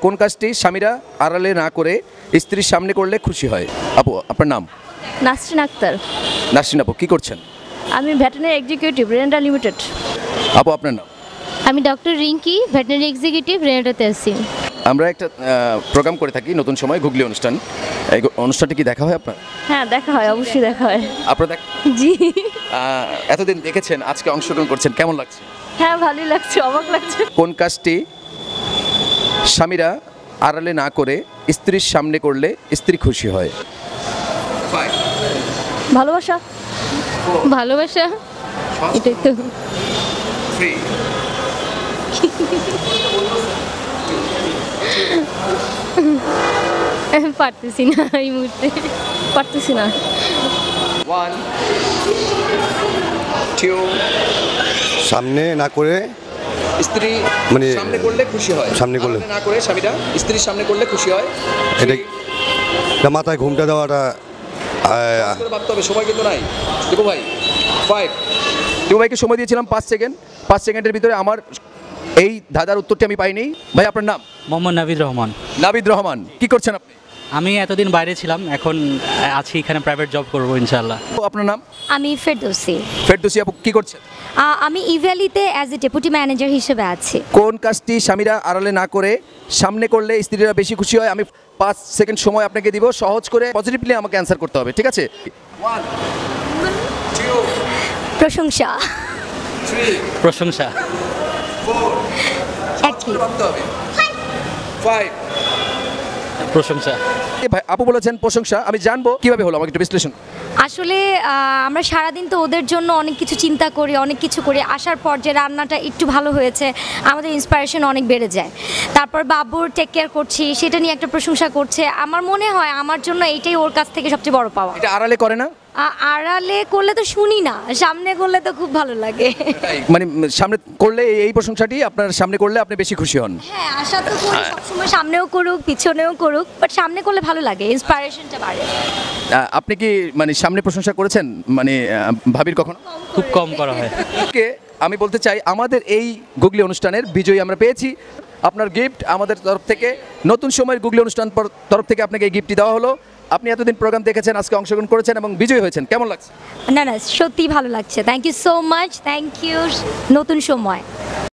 কোন কাজটি স্বামীরা আড়ালে না করে স্ত্রীর সামনে করলে খুশি হয়? আপু আপনার নাম? নাসরিন আক্তার। নাসরিন আপু কী করছেন? আমি ভেটেরিনারি এক্সিকিউটিভ রেন্ডা লিমিটেড। আপু আপনার নাম? আমি ডক্টর রিঙ্কি, ভেটেরিনারি এক্সিকিউটিভ রেন্ডাতে আছি। আমরা একটা প্রোগ্রাম করে থাকি নতুন সময় গুগলি অনুষ্ঠান। এই অনুষ্ঠানটি কি দেখা হয় আপনার? হ্যাঁ দেখা হয়, অবশ্যই দেখা হয়। আপনার জি এতদিন দেখেছেন, আজকে অংশগ্রহণ করছেন, কেমন লাগছে? হ্যাঁ ভালোই লাগছে, অবাক লাগছে। কোন কাজটি স্বামীরা আড়ালে না করে স্ত্রীর সামনে করলে স্ত্রী খুশি হয়? ভালোবাসা। ভালোবাসা, এটাই তো। পারতেছি না এই মুহূর্তে, পারতেছি না। 1 2 সামনে না করে স্ত্রী মানে সামনে করলে খুশি হয়, সামনে করলে না করে স্বামীরা স্ত্রীর সামনে করলে খুশি হয়। এটা মাথায় ঘুমটা দেওয়াটা ভাবতে হবে, সময় কিন্তু নাই। দেখো ভাই 5 দেখো ভাইকে সময় দিয়েছিলাম 5 সেকেন্ড, 5 সেকেন্ডের ভিতরে আমার এই ধাঁধার উত্তরটি আমি পাইনি। ভাই আপনার নাম? মোহাম্মদ নাবিদ রহমান। নাবিদ রহমান, কি করছেন আপনি? আমি এতদিন বাইরে ছিলাম, এখন আছি এখানে, প্রাইভেট জব করবো ইনশাআল্লাহ। আপনার নাম? আমি ফেরদৌসি। ফেরদৌসি আপু কি করছেন? আমি ইভ্যালিতে অ্যাজ এ ডেপুটি ম্যানেজার হিসেবে আছি। কোন কাজটি স্বামীরা আড়ালে না করে সামনে করলে স্ত্রীরা বেশি খুশি হয়? আমি 5 সেকেন্ড সময় আপনাকে দিব, সহজ করে পজিটিভলি আমাকে অ্যান্সার করতে হবে, ঠিক আছে? 1 2 প্রশংসা। 3 প্রশংসা। 4 একই। ভাবতে হবে। 5 প্রশংসা। ভাই আপু বলেছেন প্রশংসা, আমি জানবো কিভাবে হলো, আমাকে একটু বিশ্লেষণ। আসলে আমরা সারাদিন তো ওদের জন্য অনেক কিছু চিন্তা করি, অনেক কিছু করি, আসার পর যে রান্নাটা একটু ভালো হয়েছে আমাদের ইন্সপিরেশন অনেক বেড়ে যায়। তারপর বাবুর টেক কেয়ার করছি, সেটা নিয়ে একটা প্রশংসা করছে। আমার মনে হয় আমার জন্য এইটাই ওর কাছ থেকে সবচেয়ে বড় পাওয়া। এটা আড়ালে করে না? আড়ালে করলে তো শুনি না, সামনে করলে তো খুব ভালো লাগে। মানে সামনে করলে এই প্রশংসাটি আপনার সামনে করলে আপনি বেশি খুশি হন? হ্যাঁ, আশা তো করি সবসময় সামনেও করুক পিছনেও করুক, বাট সামনে করলে ভালো লাগে, ইন্সপিরেশনটা বাড়ে। আপনি কি মানে সামনে প্রশংসা করেছেন মানে ভাবির কখনো? খুব কম করা হয়। কে আমি বলতে চাই আমাদের এই গুগলি অনুষ্ঠানের বিজয়ী আমরা পেয়েছি। আপনার গিফট আমাদের তরফ থেকে, নতুন সময়ের গুগলি অনুষ্ঠান তরফ থেকে আপনাকে এই গিফটটি দেওয়া হলো। আপনি এতদিন প্রোগ্রাম দেখেছেন, আজকে অংশগ্রহণ করেছেন এবং বিজয়ী হয়েছেন, কেমন লাগছে? না সত্যি ভালো লাগছে। Thank you so much, thank you. নতুন সময়।